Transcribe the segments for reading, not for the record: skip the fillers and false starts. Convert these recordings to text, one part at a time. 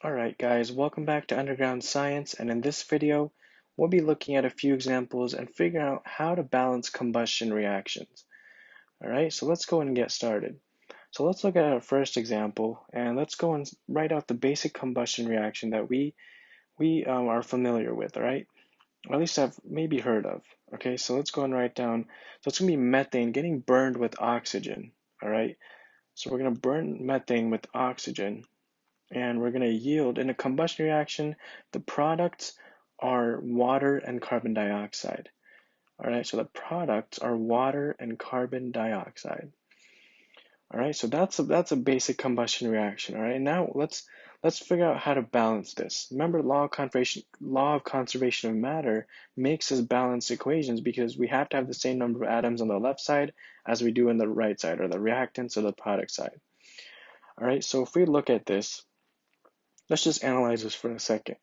Alright guys, welcome back to Underground Science, and in this video we'll be looking at a few examples and figuring out how to balance combustion reactions. Alright, so let's go and get started. So let's look at our first example and let's go and write out the basic combustion reaction that we are familiar with, alright? Or at least have maybe heard of. Okay, so let's go and write down, so it's going to be methane getting burned with oxygen, alright? So we're going to burn methane with oxygen. And we're going to yield, in a combustion reaction, the products are water and carbon dioxide. All right, so the products are water and carbon dioxide. All right, so that's a basic combustion reaction. All right, now let's figure out how to balance this. Remember, law of conservation of matter makes us balance equations because we have to have the same number of atoms on the left side as we do on the right side, or the reactants or the product side. All right, so if we look at this, let's just analyze this for a second.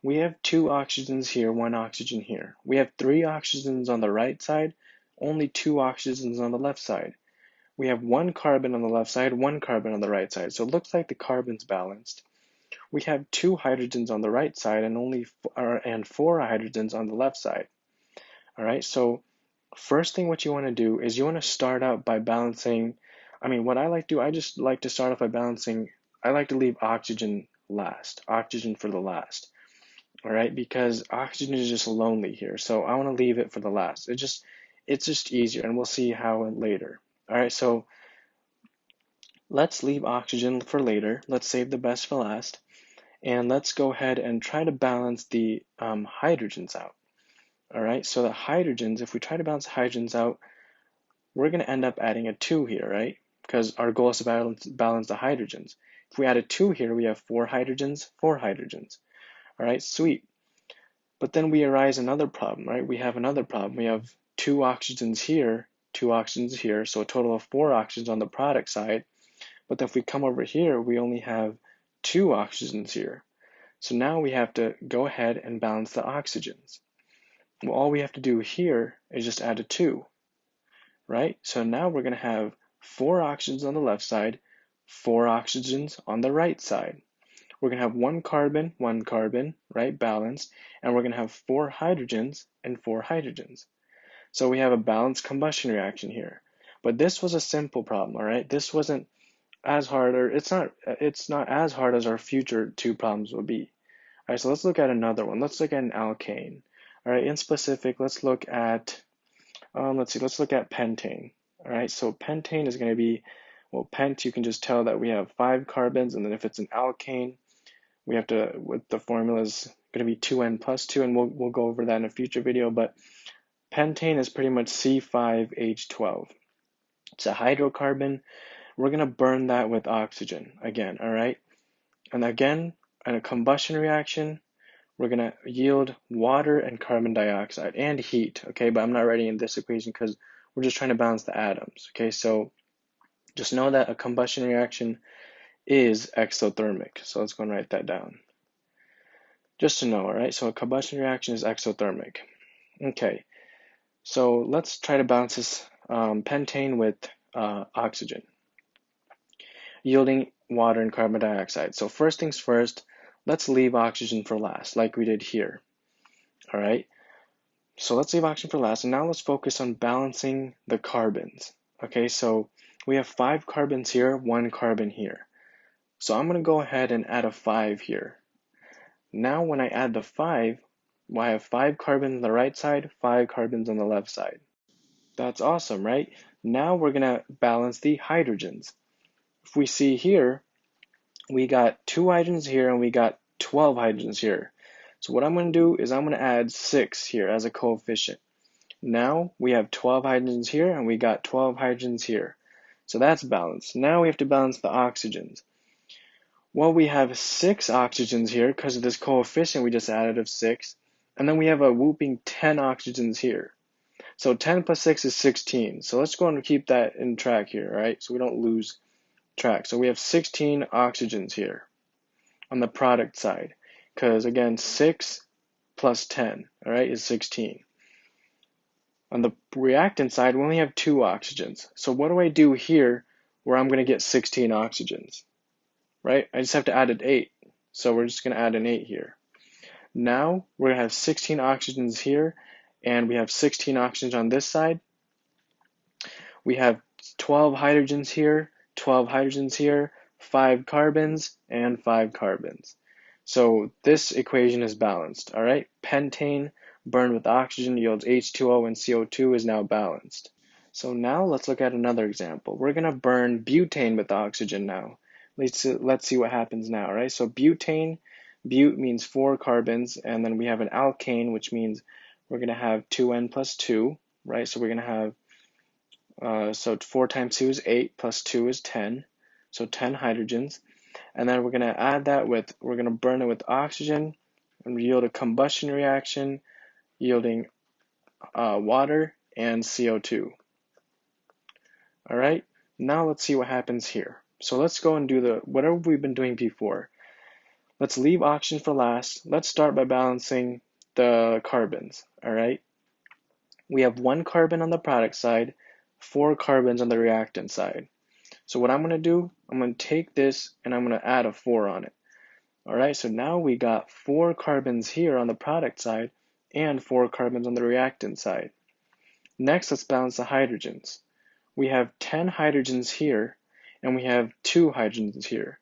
We have 2 oxygens here, 1 oxygen here. We have 3 oxygens on the right side, only 2 oxygens on the left side. We have 1 carbon on the left side, 1 carbon on the right side. So it looks like the carbon's balanced. We have 2 hydrogens on the right side and 4 hydrogens on the left side. All right, so first thing what you want to do is you want to start out by balancing. What I like to do, I just like to start off by balancing. I like to leave oxygen last, oxygen for the last. All right, because oxygen is just lonely here, so I want to leave it for the last. It's just easier, and we'll see how later. All right, so let's leave oxygen for later. Let's save the best for last, and let's go ahead and try to balance the hydrogens out. All right, so the hydrogens, if we try to balance hydrogens out, we're going to end up adding a 2 here, right? Because our goal is to balance the hydrogens. If we add a 2 here, we have 4 hydrogens, 4 hydrogens. All right, sweet. But then we arise another problem, right? We have another problem. We have 2 oxygens here, 2 oxygens here, so a total of 4 oxygens on the product side. But then if we come over here, we only have 2 oxygens here. So now we have to go ahead and balance the oxygens. Well, all we have to do here is just add a 2, right? So now we're going to have 4 oxygens on the left side, 4 oxygens on the right side. We're going to have 1 carbon, right, balanced, and we're going to have 4 hydrogens and 4 hydrogens. So we have a balanced combustion reaction here. But this was a simple problem, all right? This wasn't as hard, or it's not as hard as our future 2 problems will be. All right, so let's look at another one. Let's look at an alkane. All right, in specific, let's look at, let's look at pentane. All right, so pentane is going to be, well, pent, you can just tell that we have 5 carbons, and then if it's an alkane, we have to, with the formula is going to be 2n plus 2, and we'll go over that in a future video, but pentane is pretty much C5H12. It's a hydrocarbon. We're going to burn that with oxygen again, all right? And again, in a combustion reaction, we're going to yield water and carbon dioxide and heat, okay? But I'm not writing in this equation because we're just trying to balance the atoms, okay? So just know that a combustion reaction is exothermic. So let's go and write that down. Just to know, all right? So a combustion reaction is exothermic. Okay, so let's try to balance this pentane with oxygen, yielding water and carbon dioxide. So first things first, let's leave oxygen for last, like we did here. All right, so let's leave oxygen for last, and now let's focus on balancing the carbons. Okay, so we have 5 carbons here, 1 carbon here. So I'm going to go ahead and add a 5 here. Now when I add the 5, well, I have 5 carbons on the right side, 5 carbons on the left side. That's awesome, right? Now we're going to balance the hydrogens. If we see here, we got 2 hydrogens here and we got 12 hydrogens here. So what I'm going to do is I'm going to add 6 here as a coefficient. Now we have 12 hydrogens here and we got 12 hydrogens here. So that's balanced. Now we have to balance the oxygens. Well, we have 6 oxygens here because of this coefficient we just added of 6. And then we have a whooping 10 oxygens here. So 10 plus 6 is 16. So let's go and keep that in track here, right? So we don't lose track. So we have 16 oxygens here on the product side. Because again, 6 plus 10, all right, is 16. On the reactant side, we only have 2 oxygens. So what do I do here where I'm going to get 16 oxygens? Right? I just have to add an 8. So we're just going to add an 8 here. Now we're going to have 16 oxygens here, and we have 16 oxygens on this side. We have 12 hydrogens here, 12 hydrogens here, 5 carbons, and 5 carbons. So this equation is balanced, all right? Pentane burned with oxygen yields H2O and CO2 is now balanced. So now let's look at another example. We're going to burn butane with oxygen now. Let's see what happens now, right? So butane, but means 4 carbons, and then we have an alkane, which means we're going to have 2N plus 2, right? So we're going to have, so 4 times 2 is 8, plus 2 is 10, so 10 hydrogens. And then we're going to add that with, we're going to burn it with oxygen and yield a combustion reaction yielding water and CO2. All right, now let's see what happens here. So let's go and do whatever we've been doing before. Let's leave oxygen for last. Let's start by balancing the carbons. All right, we have 1 carbon on the product side, 4 carbons on the reactant side. So what I'm going to do, I'm going to take this and I'm going to add a 4 on it. All right, so now we got 4 carbons here on the product side and 4 carbons on the reactant side. Next, let's balance the hydrogens. We have 10 hydrogens here and we have 2 hydrogens here.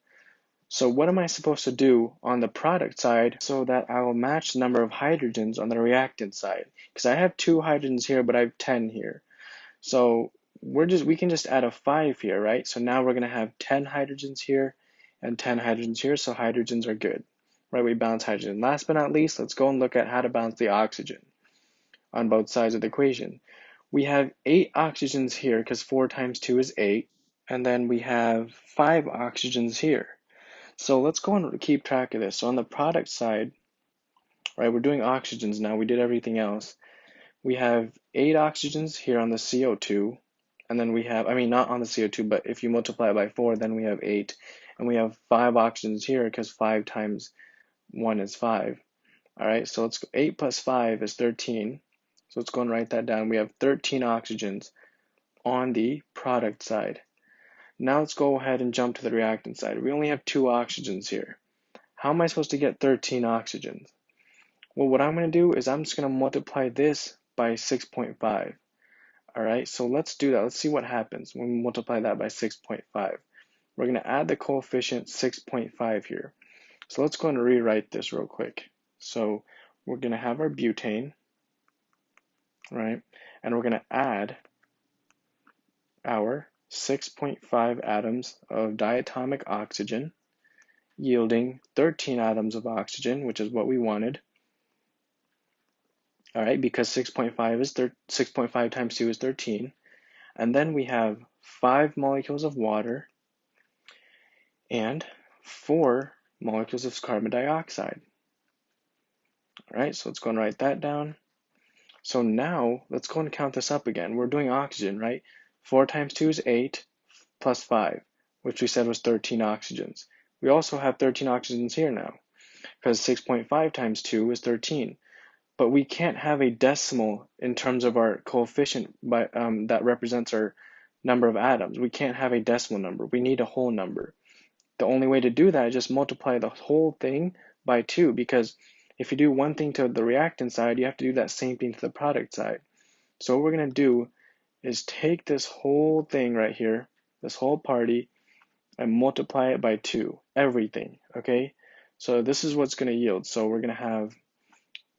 So what am I supposed to do on the product side so that I will match the number of hydrogens on the reactant side? Because I have 2 hydrogens here, but I have 10 here. So we can just add a 5 here, right? So now we're going to have 10 hydrogens here and 10 hydrogens here, so hydrogens are good, right? We balance hydrogen. Last but not least, let's go and look at how to balance the oxygen on both sides of the equation. We have 8 oxygens here because 4 times 2 is 8, and then we have 5 oxygens here. So let's go and keep track of this. So on the product side, right, we're doing oxygens now, we did everything else. We have 8 oxygens here on the CO2, and then we have, I mean not on the CO2, but if you multiply it by 4, then we have 8, and we have 5 oxygens here because 5 times 1 is 5. All right, so let's go, 8 plus 5 is 13. So let's go and write that down. We have 13 oxygens on the product side. Now let's go ahead and jump to the reactant side. We only have 2 oxygens here. How am I supposed to get 13 oxygens? Well, what I'm going to do is I'm just going to multiply this by 6.5. All right, so let's do that. Let's see what happens when we multiply that by 6.5. We're going to add the coefficient 6.5 here. So let's go and rewrite this real quick. So we're going to have our butane, right? And we're going to add our 6.5 atoms of diatomic oxygen, yielding 13 atoms of oxygen, which is what we wanted. All right, because 6.5 times 2 is 13. And then we have 5 molecules of water and 4 molecules of carbon dioxide. All right, so let's go and write that down. So now let's go and count this up again. We're doing oxygen, right? 4 times 2 is 8 plus 5, which we said was 13 oxygens. We also have 13 oxygens here now because 6.5 times 2 is 13. But we can't have a decimal in terms of our coefficient that represents our number of atoms. We can't have a decimal number. We need a whole number. The only way to do that is just multiply the whole thing by 2, because if you do one thing to the reactant side, you have to do that same thing to the product side. So what we're going to do is take this whole thing right here, this whole party, and multiply it by 2, everything, okay? So this is what's going to yield. So we're going to have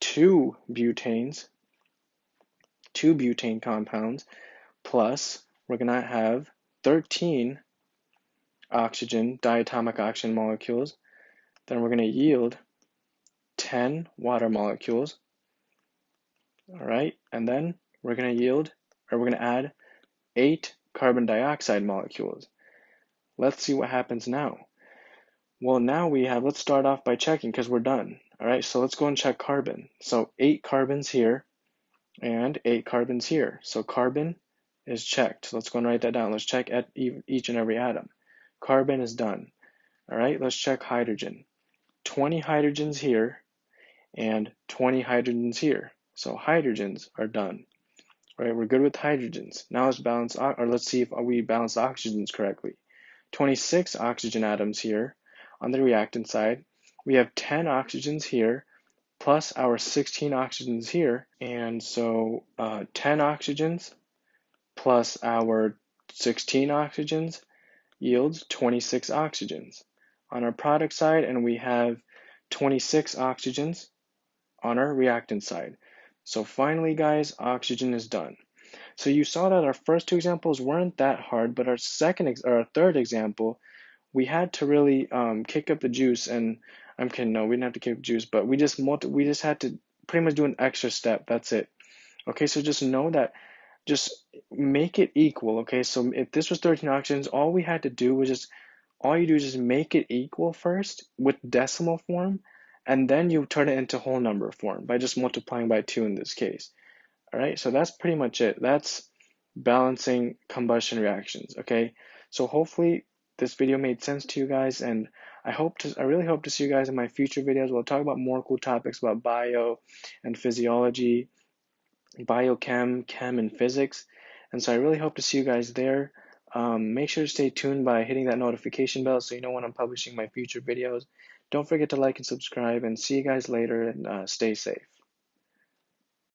2 butane compounds, plus we're going to have 13 diatomic oxygen molecules. Then we're going to yield 10 water molecules. All right, and then we're going to add 8 carbon dioxide molecules. Let's see what happens now. Well, now let's start off by checking because we're done. All right, so let's go and check carbon. So 8 carbons here and 8 carbons here. So carbon is checked. So let's go and write that down. Let's check at each and every atom. Carbon is done. All right, let's check hydrogen. 20 hydrogens here and 20 hydrogens here. So hydrogens are done. All right, we're good with hydrogens. Now let's see if we balance oxygens correctly. 26 oxygen atoms here on the reactant side. we have 10 oxygens here plus our 16 oxygens here. And so 10 oxygens plus our 16 oxygens yields 26 oxygens on our product side, and we have 26 oxygens on our reactant side. So finally, guys, oxygen is done. So you saw that our first two examples weren't that hard, but our third example, we had to really kick up the juice. And I'm kidding, no, we didn't have to kick up the juice, but we just had to pretty much do an extra step. That's it. Okay, so just know that, just make it equal. Okay, so if this was 13 oxygens, all we had to do was just make it equal first with decimal form, and then you turn it into whole number form by just multiplying by 2 in this case. All right, so that's pretty much it. That's balancing combustion reactions. Okay, so hopefully this video made sense to you guys, and I really hope to see you guys in my future videos. We'll talk about more cool topics about bio and physiology, biochem, chem, and physics. And so I really hope to see you guys there. Make sure to stay tuned by hitting that notification bell so you know when I'm publishing my future videos. Don't forget to like and subscribe, and see you guys later, and stay safe.